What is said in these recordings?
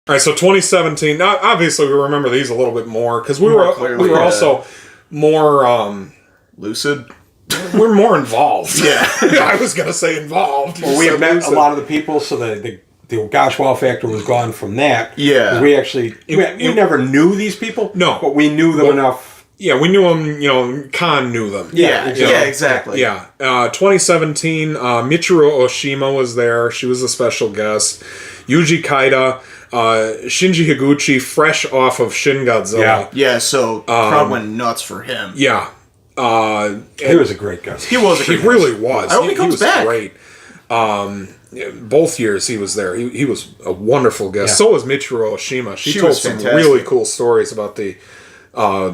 All right, so 2017. Now, obviously, we remember these a little bit more because we Clearly, were also more lucid. we're more involved. Yeah. I was gonna say involved. Well, we have met a lot of the people, so the gosh wow factor was gone from that. Yeah. 'Cause we actually we never knew these people. No. but we knew them enough. Yeah, we knew them. Khan knew them. Yeah, exactly. exactly. Yeah. 2017. Michiru Oshima was there. She was a special guest. Yuji Kaida. Shinji Higuchi, fresh off of Shin Godzilla. Yeah, so crowd went nuts for him. Yeah. He was a great guy. He was a He great really guest. was. I hope he comes was back. Great. Both years he was there. He was a wonderful guest. Yeah. So was Michiru Oshima. She told was some fantastic. really cool stories about the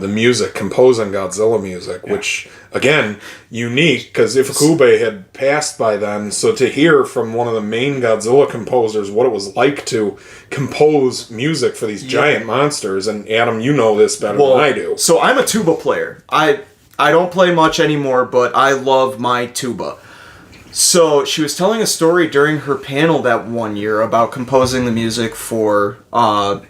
music, composing Godzilla music, which, again, unique, because Ifukube had passed by then, so to hear from one of the main Godzilla composers what it was like to compose music for these giant monsters, and Adam, you know this better than I do. So I'm a tuba player. I don't play much anymore, but I love my tuba. So she was telling a story during her panel that one year about composing the music for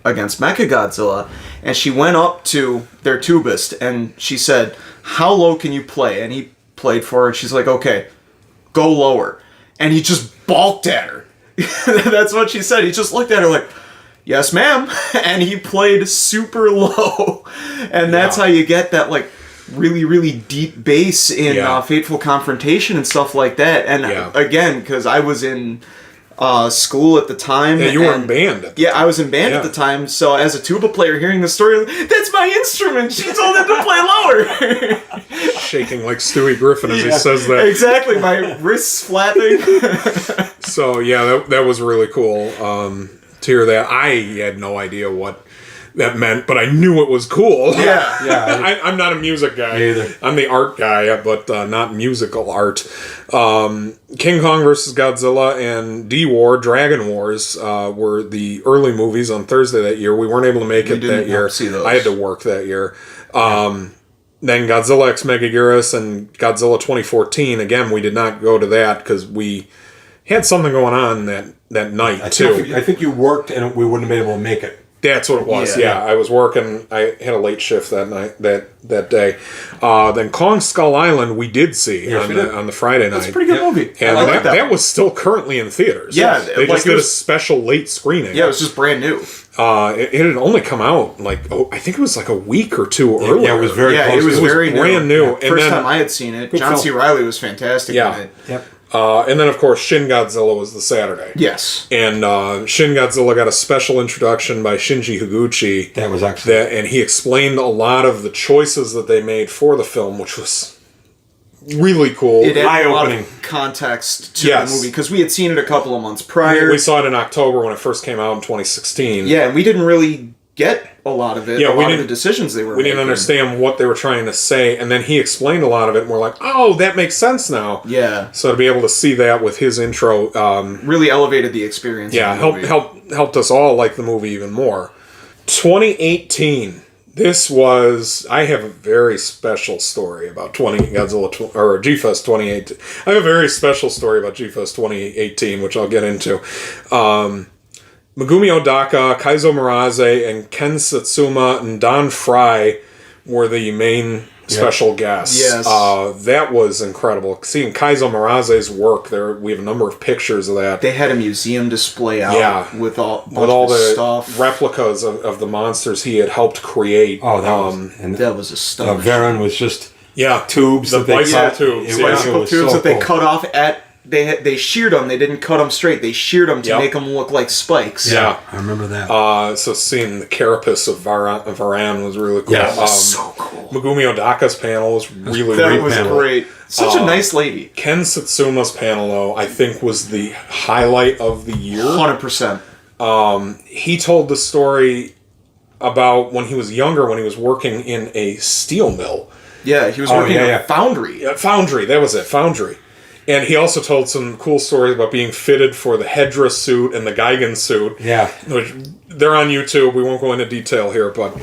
against Mechagodzilla, and she went up to their tubist and she said, "How low can you play?" And he played for her, and she's like, "Okay, go lower." And he just balked at her. That's what she said. He just looked at her like, "Yes, ma'am," and he played super low, and that's how you get that like really, really deep bass in Fateful Confrontation and stuff like that. And again, because I was in school at the time. Yeah, you were in band. I was in band at the time. So as a tuba player, hearing the story, that's my instrument. She told him to play lower. Shaking like Stewie Griffin as he says that. Exactly, my wrists flapping. So yeah, that was really cool to hear that. I had no idea what that meant, but I knew it was cool. Yeah. I'm not a music guy. Me either. I'm the art guy, but not musical art. King Kong vs. Godzilla and D-War, Dragon Wars were the early movies on Thursday that year. We weren't able to make it that year. See those. I had to work that year. Then Godzilla X Megaguirus and Godzilla 2014. Again, we did not go to that because we had something going on that night, too. I think you worked and we wouldn't have been able to make it. That's what it was. Yeah, I was working. I had a late shift that night, that day. Then Kong Skull Island we did see on the Friday night. That's a pretty good movie. And I like that was still currently in theaters. Yeah, they like just did a special late screening. Yeah, it was just brand new. It had only come out I think it was like a week or two earlier. Yeah, it was very close. It was very brand new. Yeah. And First then, time I had seen it, John film. C. Reilly was fantastic in it. Yep. and then of course Shin Godzilla was the Saturday. Yes. And Shin Godzilla got a special introduction by Shinji Higuchi. That was excellent. And he explained a lot of the choices that they made for the film, which was really cool. It added a lot eye-opening. of context to the movie because we had seen it a couple of months prior. We saw it in October when it first came out in 2016. Yeah, and we didn't really get a lot of it. Yeah, a lot of the decisions they were We making. didn't understand what they were trying to say, and then he explained a lot of it, and we're like, oh, that makes sense now. Yeah. So to be able to see that with his intro, Really elevated the experience. yeah, of the movie. helped us all like the movie even more. 2018. I have a very special story about G-Fest 2018. I have a very special story about G-Fest 2018, which I'll get into. Megumi Odaka, Kaizo Muraze, and Ken Satsuma and Don Fry were the main special guests. Yes. That was incredible. Seeing Kaizo Muraze's work there, we have a number of pictures of that. They had a museum display out with all the stuff. replicas of the monsters he had helped create. Oh, that was a stunning. Varen was just the tubes that they bicycle cut. tubes. Bicycle was tubes so that they cool. cut off at. They sheared them. They didn't cut them straight. They sheared them to make them look like spikes. Yeah. I remember that. So seeing the carapace of Varan was really cool. Yeah, so cool. Megumi Odaka's panel was really That was panel. great. Such a nice lady. Ken Satsuma's panel, though, I think was the highlight of the year. 100%. He told the story about when he was younger, when he was working in a steel mill. Yeah, he was working at a foundry. Foundry, that was it, Foundry. And he also told some cool stories about being fitted for the Hedra suit and the Gigan suit. Yeah. Which they're on YouTube. We won't go into detail here, but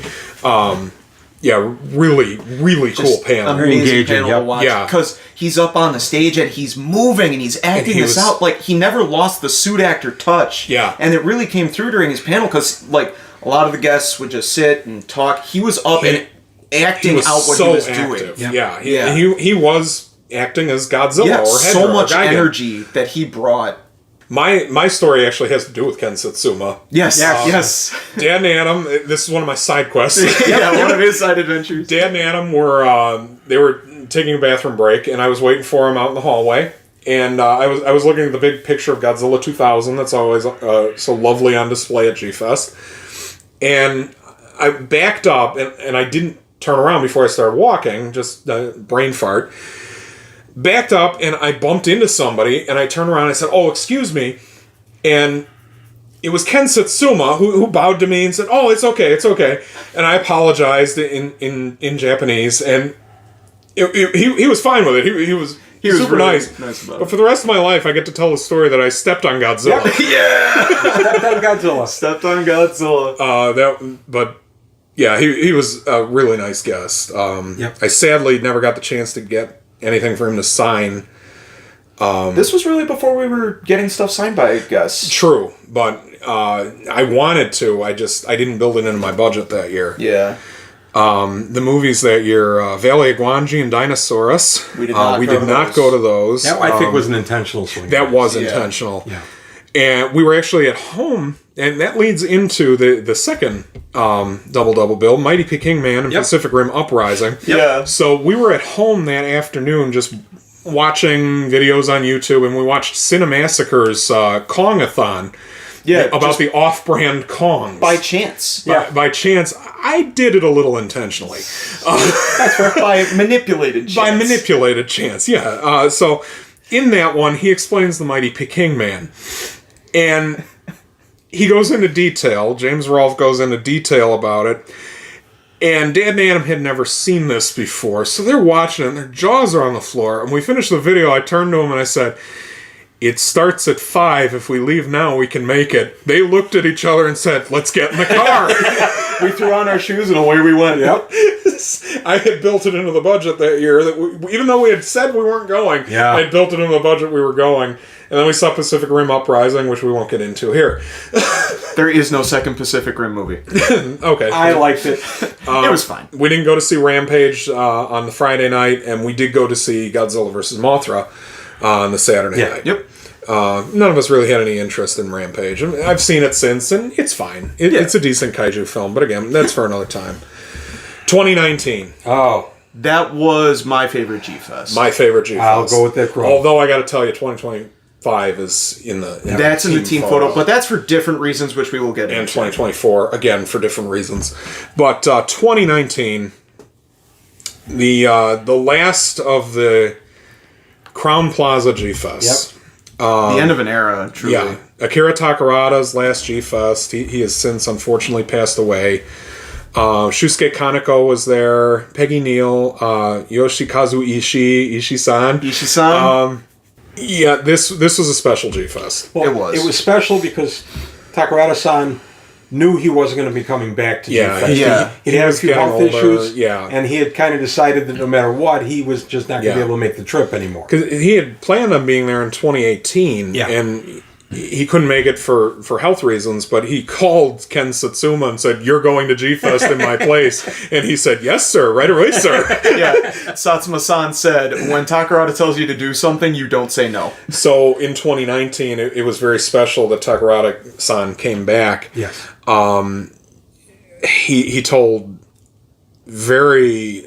really, really cool panel. Amazing engaging, panel yep. to watch. Yeah. Because he's up on the stage and he's moving and he's acting he this was- out. Like, he never lost the suit actor touch. Yeah. And it really came through during his panel because, like, a lot of the guests would just sit and talk. He was up and acting out what he was active. doing. Yeah, Yeah. he was acting as Godzilla Yeah, or so Hedorah or much Gigan. energy that he brought. My story actually has to do with Ken Satsuma. Yes, Yeah. yes. Dad and Adam, this is one of my side quests. Yeah, one of his side adventures. Dad and Adam they were taking a bathroom break, and I was waiting for them out in the hallway. And I was looking at the big picture of Godzilla 2000 that's always so lovely on display at G-Fest. And I backed up, and I didn't turn around before I started walking, just brain fart. Backed up, and I bumped into somebody, and I turned around and I said, "Oh, excuse me." And it was Ken Satsuma who bowed to me and said, "Oh, it's okay, it's okay." And I apologized in Japanese, and he was fine with it. He was super really nice. nice about it. But for the rest of my life, I get to tell the story that I stepped on Godzilla. That Godzilla. Stepped on Godzilla. But yeah, he was a really nice guest. Yep. I sadly never got the chance to get anything for him to sign. This was really before we were getting stuff signed by guests. True, but I wanted to. I didn't build it into my budget that year. Yeah. The movies that year, Valley of Guanji and Dinosaurus. We did not we go did to not those. go to those. That I think was an intentional swing. That was Yeah. intentional. Yeah. And we were actually at home, and that leads into the second double bill, Mighty Peking Man and Yep. Pacific Rim Uprising. Yeah. So we were at home that afternoon just watching videos on YouTube, and we watched Cinemassacre's Kong-a-thon. Yeah. About just the off-brand Kongs. by chance. By chance, I did it a little intentionally. By manipulated chance. By manipulated chance, yeah. So in that one, he explains the Mighty Peking Man. And he goes into detail. James Rolfe goes into detail about it. And Dad and Adam had never seen this before. So they're watching it, and their jaws are on the floor. And we finished the video. I turned to him and I said, "It starts at 5. If we leave now, we can make it." They looked at each other and said, "Let's get in the car." We threw on our shoes and away we went. Yep. I had built it into the budget that year. That even though we had said we weren't going, Yeah. I had built it into the budget we were going. And then we saw Pacific Rim Uprising, which we won't get into here. There is no second Pacific Rim movie. Okay. I liked it. It was fine. We didn't go to see Rampage on the Friday night, and we did go to see Godzilla vs. Mothra on the Saturday Yeah. night. Yep. None of us really had any interest in Rampage. I mean, I've seen it since, and it's fine. It's a decent kaiju film, but again, that's for another time. 2019, Oh, That was my favorite G-Fest. my favorite G-Fest. I'll go with that crow. Although I got to tell you, 2025 is in the That's in the team photo, but that's for different reasons, which we will get and into. 2024 again for different reasons. But 2019, the last of the Crown Plaza G-Fest. The end of an era, truly. Yeah, Akira Takarada's last G-Fest. He has since unfortunately passed away. Shusuke Kaneko was there. Peggy Neal, Yoshikazu Ishii-san. Ishi-san? Yeah, this was a special G-Fest. well, It was. It was special because Takarada-san knew he wasn't going to be coming back to Yeah, G-Fest. yeah. He had a was few getting health older, issues. yeah. And he had kind of decided that no matter what, he was just not going to Yeah. be able to make the trip anymore. Because he had planned on being there in 2018, Yeah. and he couldn't make it for health reasons, but he called Ken Satsuma and said, "You're going to G-Fest in my place." And he said, "Yes, sir, right away, sir." Yeah. Satsuma-san said, when Takarada tells you to do something, you don't say no. So in 2019, it was very special that Takarada-san came back. Yes. He told very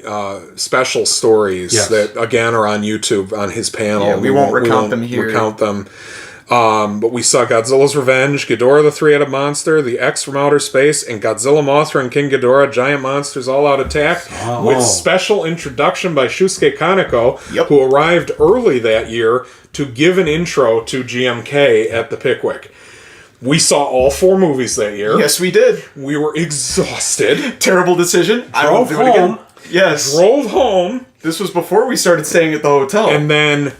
special stories Yes. that, again, are on YouTube on his panel. Yeah, we won't recount them here. Recount them. But we saw Godzilla's Revenge, Ghidorah the Three-Headed Monster, the X from Outer Space, and Godzilla, Mothra, and King Ghidorah, Giant Monsters All Out Attack, Oh. with special introduction by Shusuke Kaneko, Yep. who arrived early that year to give an intro to GMK at the Pickwick. We saw all 4 movies that year. Yes, we did. We were exhausted. Terrible decision. I Drove won't do it again. home. Yes. Drove home, This was before we started staying at the hotel. and then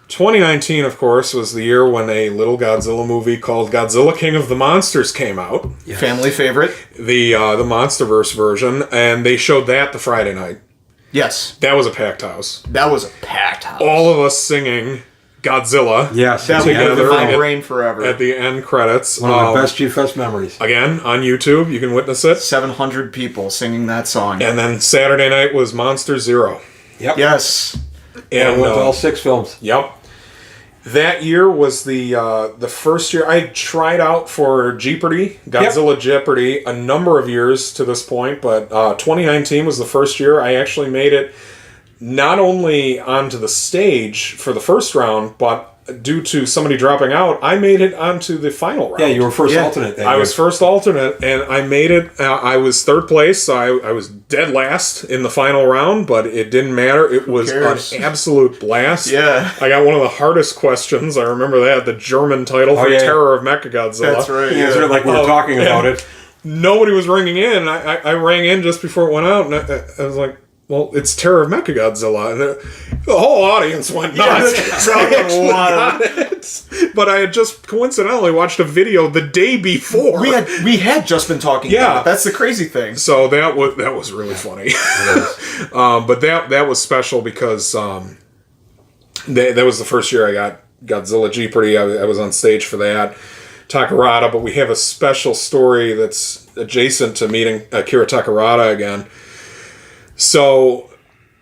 2019, of course, was the year when a little Godzilla movie called Godzilla King of the Monsters came out. Yes. Family favorite. The MonsterVerse version, and they showed that the Friday night. Yes. That was a packed house. That was a packed house. All of us singing Godzilla. Yes. that will together live in my at- brain forever. At the end credits. One of the best G-Fest memories. Again, on YouTube, you can witness it. 700 people singing that song. And then Saturday night was Monster Zero. Yep. Yes. And And went to all 6 films. Yep. That year was the first year I tried out for Jeopardy, Godzilla Jeopardy, a number of years to this point, but 2019 was the first year I actually made it not only onto the stage for the first round, but due to somebody dropping out, I made it onto the final round. Yeah, you were first Yeah. alternate that I year. was first alternate, and I made it. I was third place, so I was dead last in the final round, but it didn't matter. It was cares? an absolute blast. Yeah. I got one of the hardest questions. I remember that, the German title for yeah. Terror of Mechagodzilla. That's right. You answered it like we were talking about it. Nobody was ringing in. I rang in just before it went out, and I was like, well, it's Terror of Mechagodzilla. And the whole audience went nuts. But I had just coincidentally watched a video the day before. We had just been talking Yeah. about it. That's the crazy thing. So that was really funny. But that was special because that was the first year I got Godzilla Jeopardy. I was on stage for that. Takarada, but we have a special story that's adjacent to meeting Akira Takarada again. So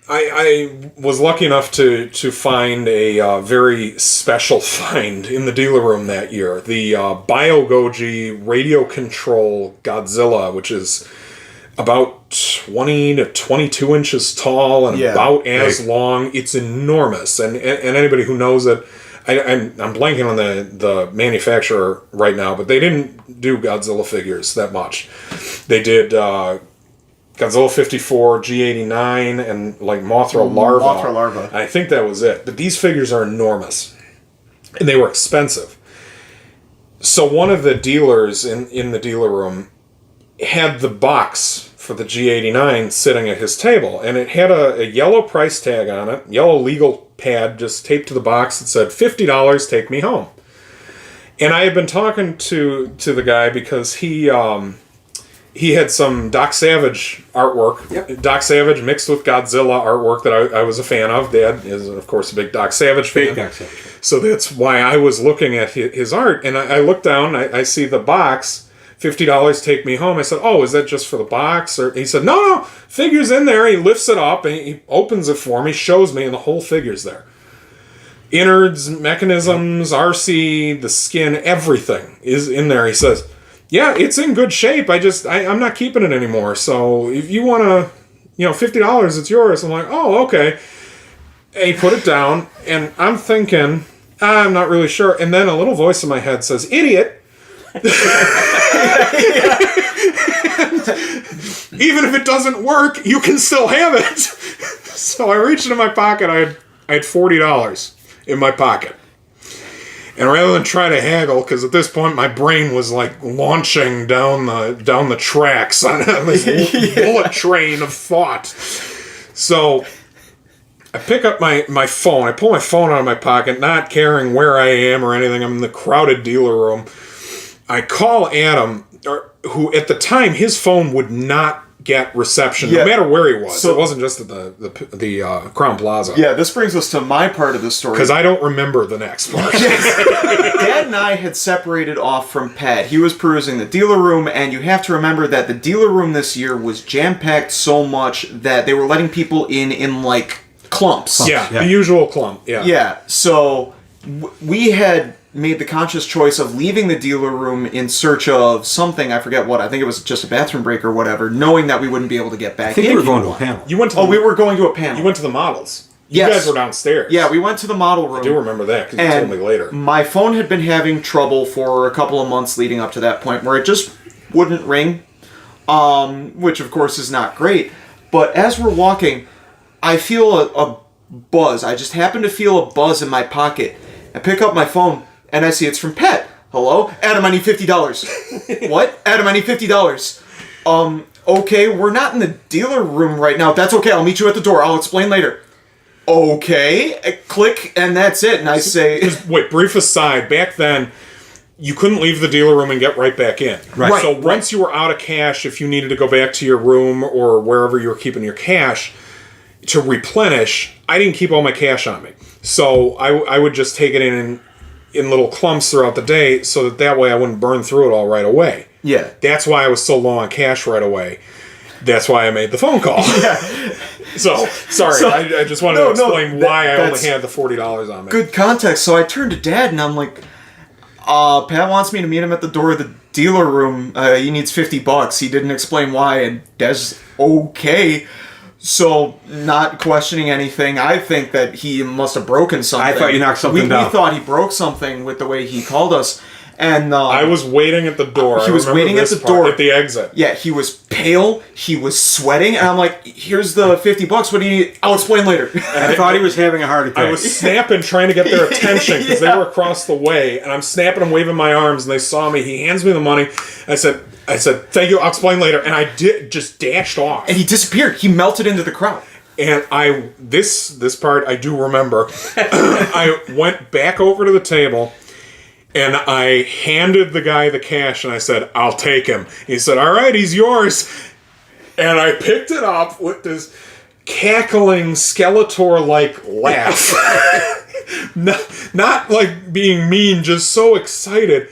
I was lucky enough to find a very special find in the dealer room that year. The BioGoji Radio Control Godzilla, which is about 20 to 22 inches tall and Yeah. about as Big. long. It's enormous. And anybody who knows it, I'm blanking on the manufacturer right now, but they didn't do Godzilla figures that much. They did Godzilla 54, G89, and like Mothra Larva. Mothra Larva. And I think that was it. But these figures are enormous. And they were expensive. So one of the dealers in the dealer room had the box for the G89 sitting at his table. And it had a yellow price tag on it, yellow legal pad just taped to the box that said, $50, take me home. And I had been talking to the guy because he had some Doc Savage artwork. Yep. Doc Savage mixed with Godzilla artwork that I was a fan of. Dad is, of course, a big Doc Savage fan. Big Doc Savage. So that's why I was looking at his art. And I look down, I see the box, $50, take me home. I said, oh, is that just for the box? Or he said, no, figure's in there. He lifts it up, and he opens it for me, shows me, and the whole figure's there. Innards, mechanisms, RC, the skin, everything is in there. He says, yeah, it's in good shape. I'm not keeping it anymore. So if you want to, $50, it's yours. I'm like, oh, okay. And he put it down, and I'm thinking, I'm not really sure. And then a little voice in my head says, idiot. Even if it doesn't work, you can still have it. So I reached into my pocket. I had $40 in my pocket. And rather than try to haggle, because at this point my brain was like launching down the tracks on this bullet train of thought. So I pick up my phone. I pull my phone out of my pocket, not caring where I am or anything. I'm in the crowded dealer room. I call Adam, who at the time his phone would not get reception, Yeah. no matter where he was. So- it wasn't just at the Crown Plaza. Yeah, this brings us to my part of the story. Because I don't remember the next part. Dad and I had separated off from Pat. He was perusing the dealer room, and you have to remember that the dealer room this year was jam-packed so much that they were letting people in like clumps. Yeah, Yeah. the usual clump. Yeah. Yeah, so we had made the conscious choice of leaving the dealer room in search of something, I forget what, I think it was just a bathroom break or whatever, knowing that we wouldn't be able to get back I think in. we were going to a panel. You went to the, Oh, we were going to a panel. you went to the models. You Yes. guys were downstairs. Yeah, we went to the model room. I do remember that because you And told me later. my phone had been having trouble for a couple of months leading up to that point where it just wouldn't ring, which of course is not great. But as we're walking, I feel a buzz. I just happen to feel a buzz in my pocket. I pick up my phone and I see it's from Pet. Hello? Adam, I need $50. What? Adam, I need $50. Okay, we're not in the dealer room right now. That's okay, I'll meet you at the door. I'll explain later. okay, click, and that's it. And I say, Wait, brief aside. Back then, you couldn't leave the dealer room and get right back in. Right. So once you were out of cash, if you needed to go back to your room or wherever you were keeping your cash to replenish, I didn't keep all my cash on me. So I would just take it in little clumps throughout the day so that way I wouldn't burn through it all right away. yeah. That's why I was so low on cash right away. That's why I made the phone call. So, sorry, I just wanted to explain why I only had the $40 on me. Good context. So I turned to Dad and I'm like, Pat wants me to meet him at the door of the dealer room. He needs $50. He didn't explain why, and Dad's okay. So, not questioning anything, I think that he must have broken something. I thought you knocked something down. We thought he broke something with the way he called us. And I was waiting at the door. He was waiting at the door. At the exit. Yeah, he was pale, he was sweating, and I'm like, here's the $50. What do you need? I'll explain later. I thought he was having a heart attack. I was snapping, trying to get their attention because they were across the way, and I'm snapping and waving my arms, and they saw me. He hands me the money. I said, thank you, I'll explain later. And I just dashed off. And he disappeared. He melted into the crowd. And this part I do remember. I went back over to the table, and I handed the guy the cash, and I said, I'll take him. He said, all right, he's yours. And I picked it up with this cackling Skeletor-like laugh. not like being mean, just so excited.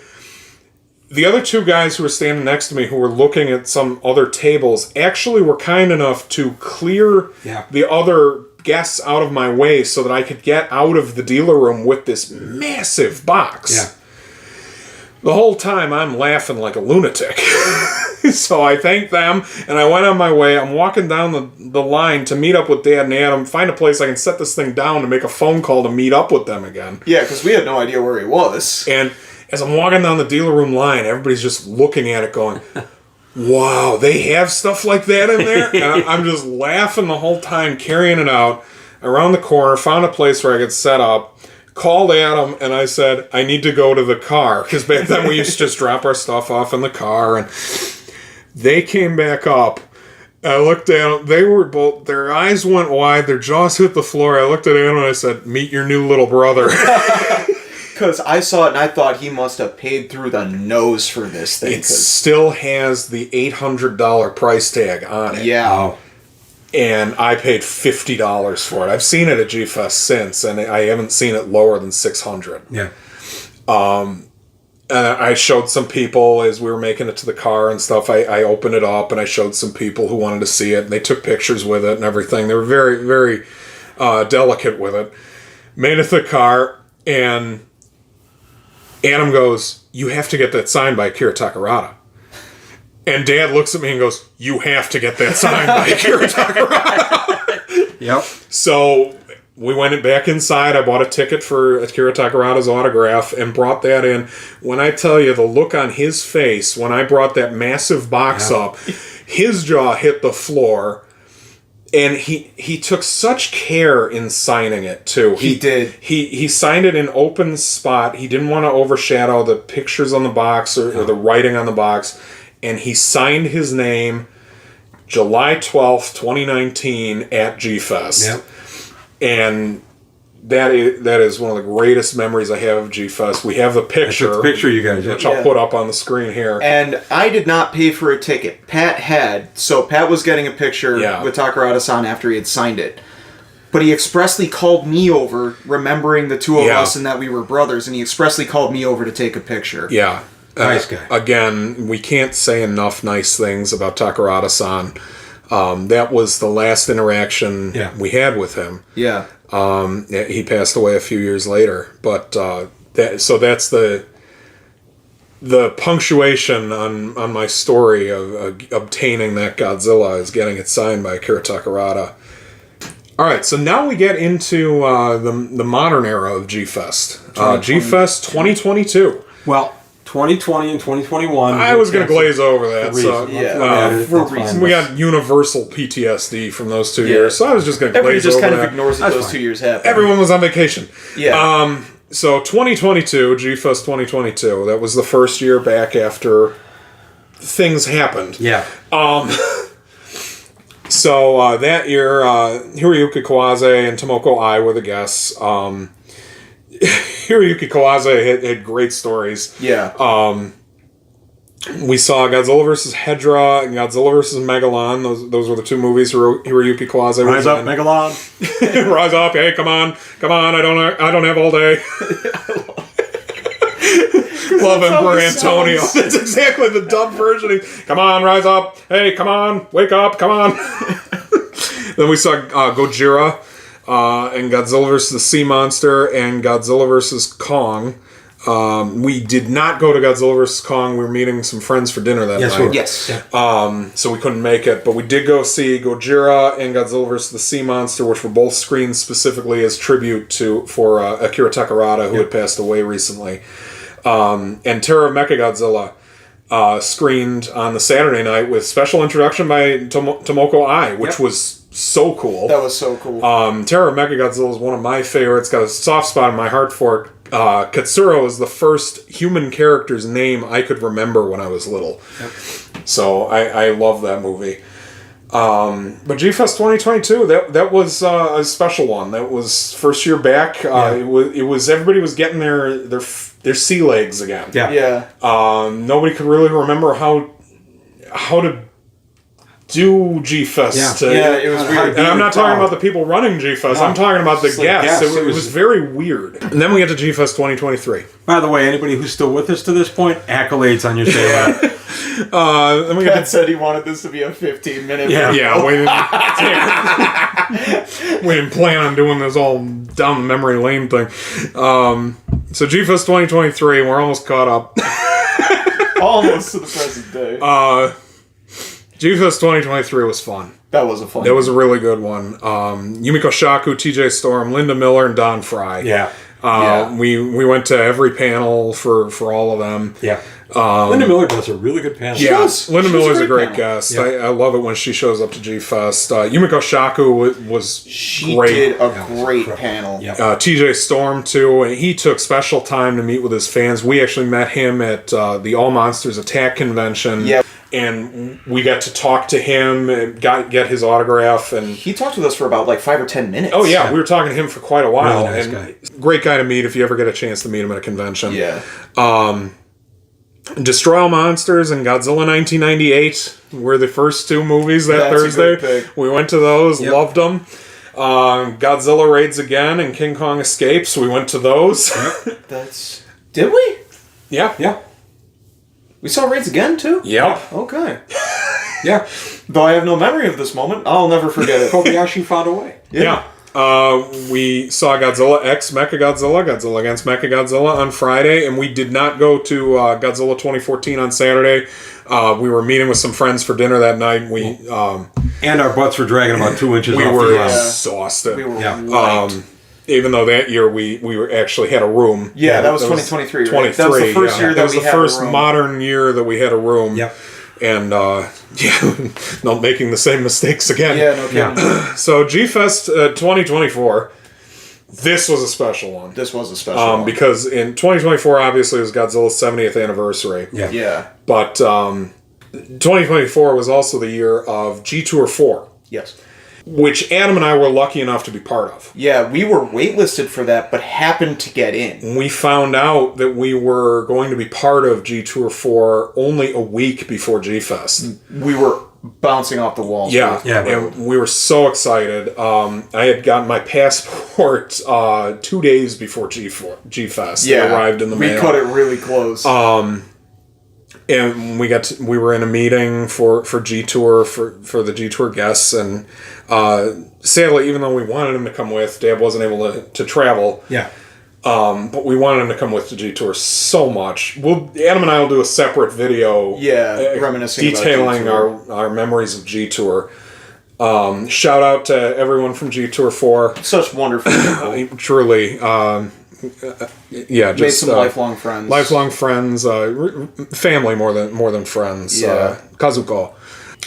The other two guys who were standing next to me who were looking at some other tables actually were kind enough to clear the other guests out of my way so that I could get out of the dealer room with this massive box. Yeah. The whole time I'm laughing like a lunatic. So I thanked them and I went on my way. I'm walking down the line to meet up with Dad and Adam, find a place I can set this thing down to make a phone call to meet up with them again. Yeah, because we had no idea where he was. And as I'm walking down the dealer room line, everybody's just looking at it going, wow, they have stuff like that in there? And I'm just laughing the whole time, carrying it out around the corner, found a place where I could set up, called Adam, and I said, I need to go to the car. Because back then we used to just drop our stuff off in the car. And they came back up. I looked at them. They were both, their eyes went wide, their jaws hit the floor. I looked at Adam and I said, meet your new little brother. Because I saw it and I thought he must have paid through the nose for this thing. It still has the $800 price tag on it. Yeah. Oh. And I paid $50 for it. I've seen it at G-Fest since, and I haven't seen it lower than $600. Yeah. And I showed some people as we were making it to the car and stuff. I opened it up and I showed some people who wanted to see it, and they took pictures with it and everything. They were very, very delicate with it. Made it to the car, and Adam goes, you have to get that signed by Akira Takarada. And Dad looks at me and goes, you have to get that signed by Akira Takarada. Yep. So we went back inside. I bought a ticket for Akira Takarada's autograph and brought that in. When I tell you the look on his face when I brought that massive box up, his jaw hit the floor. And he took such care in signing it, too. He did. He signed it in open spot. He didn't want to overshadow the pictures on the box or the writing on the box. And he signed his name July 12th, 2019 at G-Fest. Yep. And that is one of the greatest memories I have of G-Fest. We have the picture. That's the picture, you guys. Which I'll put up on the screen here. And I did not pay for a ticket. Pat had. So Pat was getting a picture with Takarada-san after he had signed it. But he expressly called me over, remembering the two of us and that we were brothers, and he expressly called me over to take a picture. Yeah. Nice guy. Again, we can't say enough nice things about Takarada-san. That was the last interaction we had with him. Yeah. He passed away a few years later. But that's the punctuation on my story of obtaining that Godzilla is getting it signed by Akira Takarada. All right, so now we get into the modern era of G-Fest. G-Fest 2022. Well, 2020 and 2021. I was going to glaze over that. So, for reasons. we got universal PTSD from those 2 years, so I was just going to glaze over that. Everybody just kind of ignores that those 2 years happened. Everyone was on vacation. Yeah. So 2022, G-Fest 2022, that was the first year back after things happened. Yeah. So that year, Hiroyuki Kawase and Tomoko Ai were the guests. Hiroyuki Kawase had great stories. Yeah. We saw Godzilla vs. Hedra and Godzilla vs. Megalon. Those were the two movies Hiroyuki Kawase Rise was up, in. Megalon. Rise up! Hey, come on! I don't have all day. Love Emperor Antonio. That's exactly the dubbed version. Come on, rise up! Hey, come on! Wake up! Come on! Then we saw Gojira and Godzilla vs. the Sea Monster and Godzilla vs. Kong. We did not go to Godzilla vs. Kong. We were meeting some friends for dinner that Yes, night. we were. Yes. Yeah. So we couldn't make it, but we did go see Gojira and Godzilla vs. the Sea Monster, which were both screened specifically as tribute for Akira Takarada, who had passed away recently. And Terror of Mechagodzilla screened on the Saturday night with special introduction by Tomoko Ai, which was so cool. That was so cool. Terror of Mechagodzilla is one of my favorites. Got a soft spot in my heart for it. Katsuro is the first human character's name I could remember when I was little. Yep. So I love that movie. But G-Fest 2022, that was a special one. That was first year back. It was everybody was getting their sea legs again. Yeah. Yeah. Nobody could really remember how to do G-Fest. Yeah, it was weird. And I'm not talking about the people running G-Fest. I'm talking about the Just like guests. guests. It was very weird. And then we get to G-Fest 2023. By the way, anybody who's still with us to this point, accolades on your sailor. Then we get Dad said he wanted this to be a 15-minute Yeah. Yeah, we didn't plan on doing this all down the memory lane thing. So G-Fest 2023, we're almost caught up. almost to the present day. G-Fest 2023 was fun. That was a fun. That was a really good one. Yumiko Shaku, TJ Storm, Linda Miller, and Don Fry. Yeah. We went to every panel for all of them. Yeah. Linda Miller does a really good panel. Yeah, does. Linda She's Miller's a a great great panel. guest. Yeah. I love it when she shows up to G-Fest. Yumiko Shaku was She great. did a was great incredible. panel. Yep. TJ Storm too, and he took special time to meet with his fans. We actually met him at the All Monsters Attack convention. Yep. And we got to talk to him and get his autograph. And He talked with us for about like 5 or 10 minutes. oh yeah, we were talking to him for quite a while. Really nice and guy. great guy to meet if you ever get a chance to meet him at a convention. Yeah. Destroy All Monsters and Godzilla 1998 were the first two movies that That's a Thursday. good pick. We went to those, Yep. loved them. Godzilla Raids Again and King Kong Escapes. We went to those. That's. Did we? yeah. Yeah. We saw Raids again too? Yep. Okay. Yeah. Though I have no memory of this moment, I'll never forget it. Kobayashi found a way. Yeah. We saw Godzilla X Mechagodzilla, Godzilla against Mechagodzilla on Friday, and we did not go to Godzilla 2014 on Saturday. We were meeting with some friends for dinner that night. And our butts were dragging about 2 inches We off were the ground. exhausted. We were Yeah. wiped. Even though that year we were actually had a room. Yeah, that was 2023, right? 23, That was the first year that was we the had a first room. modern year that we had a room. Yep. And not making the same mistakes again. Yeah, no kidding. Yeah. So G-Fest 2024, this was a special one. This was a special one. Because in 2024, obviously, it was Godzilla's 70th anniversary. Yeah. Yeah. But 2024 was also the year of G-Tour 4, Yes. which Adam and I were lucky enough to be part of. Yeah, we were waitlisted for that, but happened to get in. We found out that we were going to be part of G-Tour 4 only a week before G-Fest. We were bouncing off the walls. Yeah, Yeah. and we were so excited. I had gotten my passport 2 days before G-Fest. Yeah. It arrived in the mail. We cut it really close. And we were in a meeting for G-Tour, for the G-Tour guests, and sadly, even though we wanted him to come with, Dab wasn't able to travel. Yeah. But we wanted him to come with to G-Tour so much. Adam and I will do a separate video reminiscing about detailing G-Tour. our memories of G-Tour. Shout out to everyone from G-Tour 4. Such wonderful people. Truly. Yeah, just Made some lifelong friends. lifelong friends, family more than friends. Yeah. Kazuko.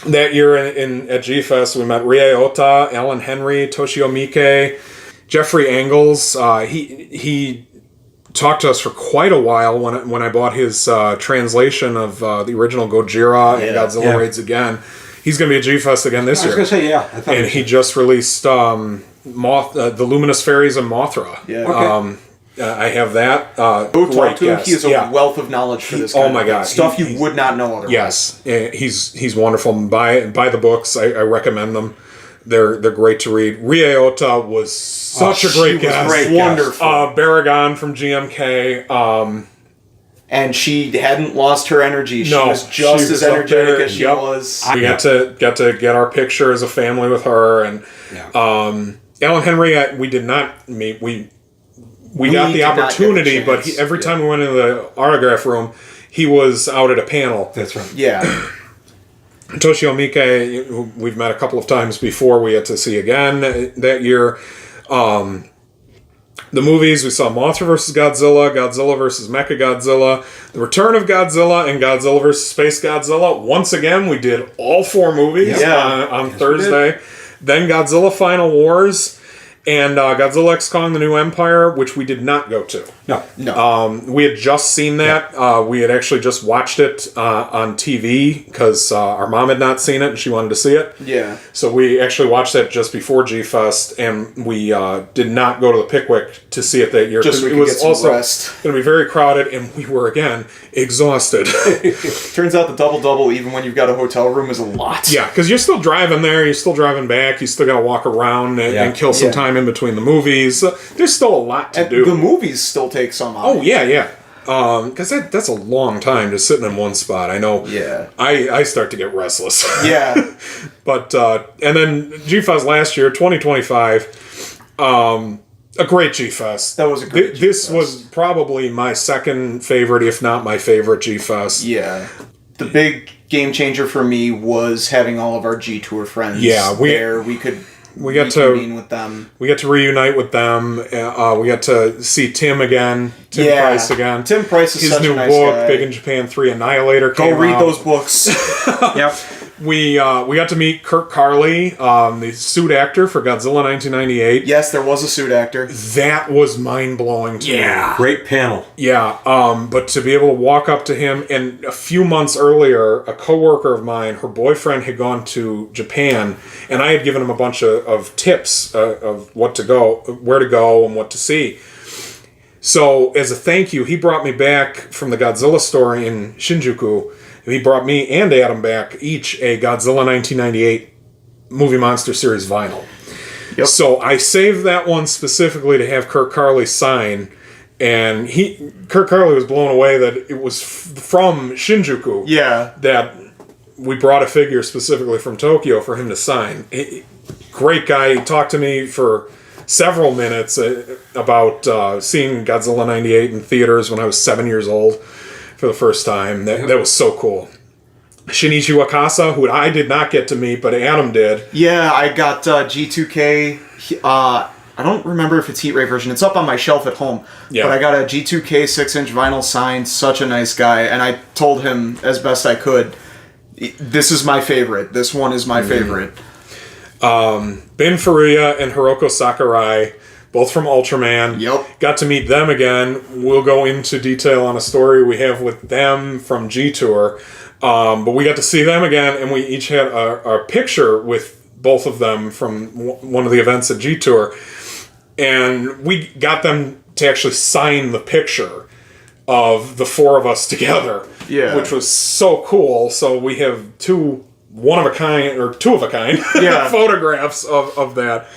That year at G-Fest, we met Rie Ota, Alan Henry, Toshio Miike, Jeffrey Engels. He talked to us for quite a while when I bought his translation of the original Gojira and Yeah. Godzilla Yeah. Raids Again. He's going to be at G-Fest again this I was year. gonna say I thought. And he just released the Luminous Fairies and Mothra. Yeah. Okay. I have that. Go talk to him. He is a wealth of knowledge for this. Oh my God, stuff you would not know otherwise. Yes, he's wonderful. Buy the books. I recommend them. They're great to read. Rie Ota was such a great guest. Wonderful. Baragon from GMK. And she hadn't lost her energy. She No, was she just was as up energetic there. as she Yep. was. We got to get our picture as a family with her, and Alan Henry. We did not meet. We got the did not get the opportunity, but chance. every time we went into the autograph room, he was out at a panel. That's right. Yeah. Toshio Miike, who we've met a couple of times before, we had to see again that year. The movies, we saw Mothra vs. Godzilla, Godzilla vs. Mechagodzilla, The Return of Godzilla, and Godzilla vs. Space Godzilla. Once again, we did all 4 movies on Thursday. Then Godzilla Final Wars, and Godzilla X Kong: The New Empire, which we did not go to. No. We had just seen that. We had actually just watched it on TV because our mom had not seen it and she wanted to see it. Yeah. So we actually watched that just before G-Fest, and we did not go to the Pickwick to see it that year. Just so we it could was get some also rest. going to be very crowded, and we were, again, exhausted. Turns out the double, even when you've got a hotel room, is a lot. Yeah, because you're still driving there, you're still driving back, you still got to walk around and kill some time in between the movies. There's still a lot to do. The movies still take some out. Oh, yeah. Because that's a long time just sitting in one spot. I know. Yeah. I start to get restless. Yeah. But, and then G-Fest last year, 2025, a great G-Fest. That was a great This G-Fest. was probably my second favorite, if not my favorite G-Fest. Yeah. The big game changer for me was having all of our G Tour friends there. We could got to reconvene with them. We got to reunite with them. We got to see Tim again. Tim Price again. Tim Price is His such new a nice book, guy. Big in Japan 3 Annihilator, Go came read out. those books. Yep. We got to meet Kirk Carley, the suit actor for Godzilla 1998. Yes, there was a suit actor. That was mind-blowing to me. Great panel. Yeah, but to be able to walk up to him, and a few months earlier, a coworker of mine, her boyfriend had gone to Japan, and I had given him a bunch of tips of where to go, and what to see. So, as a thank you, he brought me back from the Godzilla store in Shinjuku. He brought me and Adam back each a Godzilla 1998 Movie Monster Series vinyl. Yep. So I saved that one specifically to have Kirk Carley sign, and Kirk Carley was blown away that it was from Shinjuku. Yeah. That we brought a figure specifically from Tokyo for him to sign. Great guy. He talked to me for several minutes about seeing Godzilla 98 in theaters when I was 7 years old for the first time. That was so cool. Shinichi Wakasa, who I did not get to meet, but Adam did. Yeah, I got G2K. I don't remember if it's Heat Ray version. It's up on my shelf at home. Yeah. But I got a G2K 6-inch vinyl signed. Such a nice guy. And I told him as best I could, this is my favorite. This one is my favorite. Ben Furuya and Hiroko Sakurai, both from Ultraman. Yep. Got to meet them again. We'll go into detail on a story we have with them from G-Tour. But we got to see them again, and we each had a picture with both of them from one of the events at G-Tour. And we got them to actually sign the picture of the 4 of us together. Yeah. Which was so cool. So we have two of a kind Yeah. photographs of that.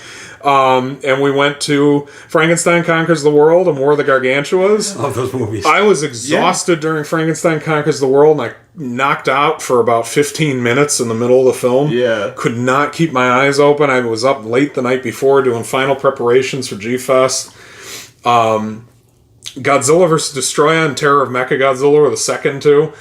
And we went to Frankenstein Conquers the World and War of the Gargantuas. Love those movies. I was exhausted during Frankenstein Conquers the World, and I knocked out for about 15 minutes in the middle of the film. Yeah. Could not keep my eyes open. I was up late the night before doing final preparations for G-Fest. Godzilla vs. Destroya and Terror of Mechagodzilla were the second two.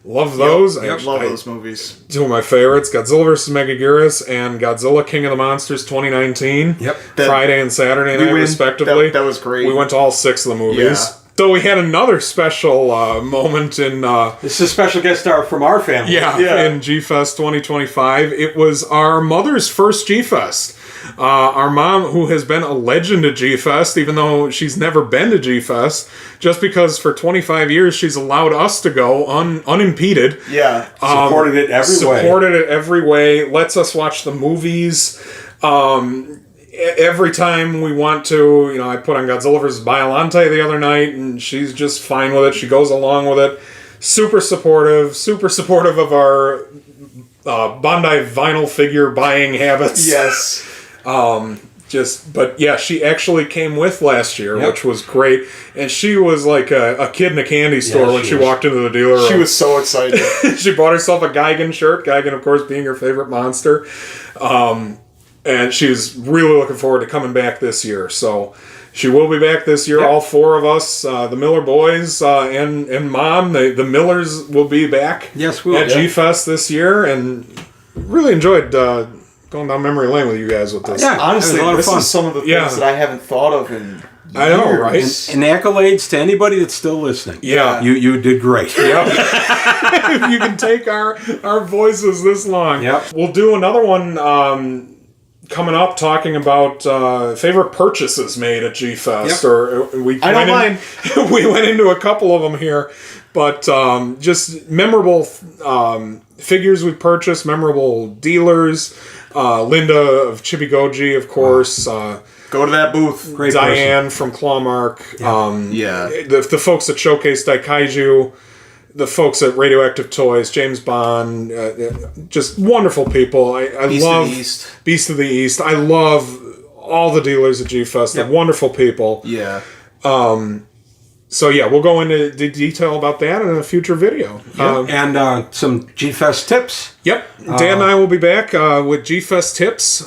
Love those. Yep, love those movies. Two of my favorites, Godzilla vs. Megaguirus and Godzilla King of the Monsters 2019. Yep. Friday and Saturday night, respectively. That was great. We went to all 6 of the movies. Yeah. So we had another special moment in... This is a special guest star from our family. in G-Fest 2025. It was our mother's first G-Fest. Our mom, who has been a legend at G-Fest, even though she's never been to G-Fest, just because for 25 years she's allowed us to go unimpeded. Yeah. Supported it every way. Supported it every way. Lets us watch the movies. Every time we want to, I put on Godzilla vs. Biollante the other night, and she's just fine with it. She goes along with it. Super supportive of our Bandai vinyl figure buying habits. Yes. But yeah, she actually came with last year, Yep. which was great. And she was like a kid in a candy store when she she was. walked into the dealer room. She was so excited. She bought herself a Gigan shirt. Gigan, of course, being her favorite monster. And she's really looking forward to coming back this year. So she will be back this year. Yep. All four of us, the Miller boys and Mom, the Millers will be back Yes, we will. at G-Fest this year. And really enjoyed going down memory lane with you guys with this. Yeah. Honestly, It was a lot of this fun. is some of the things Yeah. that I haven't thought of in I know, years. right? And accolades to anybody that's still listening. Yeah. You did great. Yep. If you can take our voices this long. Yep. We'll do another one coming up talking about favorite purchases made at G-Fest. Yep. Or I don't mind. We went into a couple of them here, but just memorable figures we purchased, memorable dealers. Linda of Chibi Goji, of course. Go to that booth. Great Diane from Clawmark. Yeah. The folks that showcase Daikaiju, the folks at Radioactive Toys, James Bond, just wonderful people. I Beast love of the East. Beast of the East. I love all the dealers at G-Fest. Yep. They're wonderful people. Yeah. So yeah, we'll go into detail about that in a future video. And some G-Fest tips. Yep. Dan and I will be back with G-Fest tips.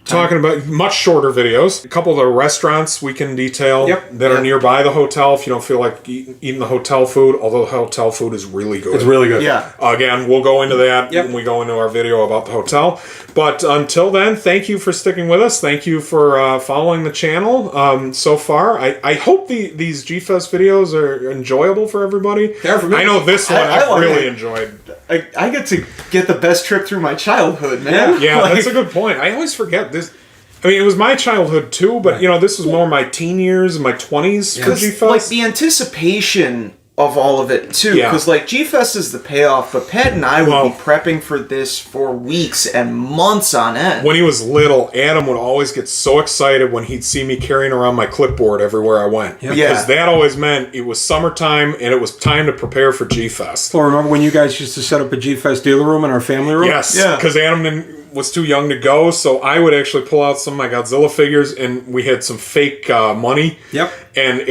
Talking about much shorter videos. A couple of the restaurants we can detail Yep. that are Yep. nearby the hotel if you don't feel like eating the hotel food, although the hotel food is really good. It's really good. Yeah. Again, we'll go into that Yep. when we go into our video about the hotel. But until then, thank you for sticking with us. Thank you for following the channel so far. I hope these G-Fest videos are enjoyable for everybody. They're for me. I know this one I I've like really it. enjoyed. I get to get the best trip through my childhood, man. Yeah, Like, that's a good point. I always forget this. I mean, it was my childhood too, but this was more my teen years and my 20s for Because, G-Fest. like, the anticipation of all of it, too. Yeah. Because, like, G-Fest is the payoff, but Pat and I would Well- be prepping for this for weeks and months on end. When he was little, Adam would always get so excited when he'd see me carrying around my clipboard everywhere I went. Yeah. Because that always meant it was summertime and it was time to prepare for G-Fest. Well, remember when you guys used to set up a G-Fest dealer room in our family room? Yes, Yeah. because Adam was too young to go, so I would actually pull out some of my Godzilla figures, and we had some fake money. Yep. And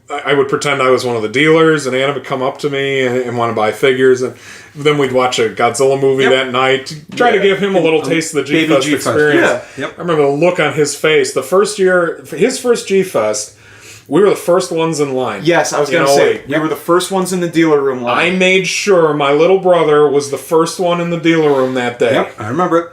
I would pretend I was one of the dealers, and Adam would come up to me and want to buy figures, and then we'd watch a Godzilla movie Yep. that night, try to give him a little taste of the Baby G-Fest G-Fest. experience. Yeah. Yep. I remember the look on his face. The first year, his first G-Fest, we were the first ones in line. Yes, I was going to say, we were the first ones in the dealer room I line. made sure my little brother was the first one in the dealer room that day. Yep, I remember it.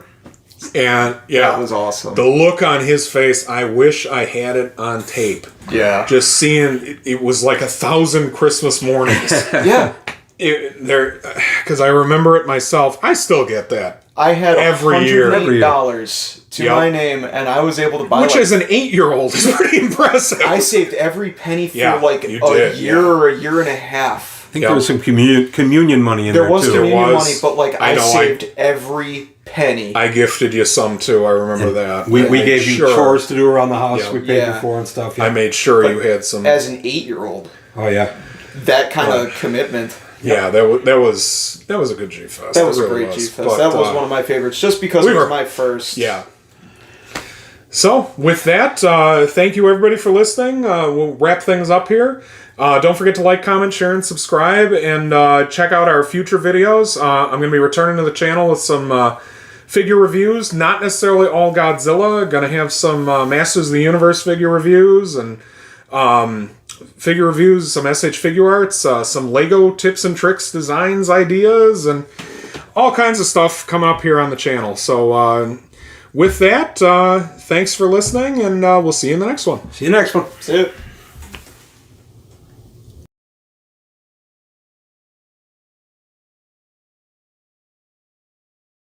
And yeah, That was awesome. the look on his face, I wish I had it on tape. Yeah. Just seeing it was like 1,000 Christmas mornings. Yeah. Because I remember it myself. I still get that. I had Every year. $108 to Yep. my name, and I was able to buy, Which like, as an 8-year-old is pretty impressive. I saved every penny for Yeah, like you a did, year yeah. or a year and a half. I think there was some communion money in There there, was too. communion was. money, but like I I know, saved every penny. I gifted you some too. I remember that. We I made gave you sure- chores to do around the house. Yeah. We paid Yeah. before and stuff. I made sure you had some. As an 8-year-old, Oh, yeah. that kind of commitment. Yeah, that was a good G-Fest. That was It a really great was. G-Fest. But, That was one of my favorites, just because it was my first. Yeah. So, with that, thank you everybody for listening. We'll wrap things up here. Don't forget to like, comment, share, and subscribe, and check out our future videos. I'm going to be returning to the channel with some figure reviews, not necessarily all Godzilla. Going to have some Masters of the Universe figure reviews, and figure reviews, some SH Figure Arts, some Lego tips and tricks, designs, ideas, and all kinds of stuff coming up here on the channel. So, with that, thanks for listening, and we'll see you in the next one. See you next one. That's it.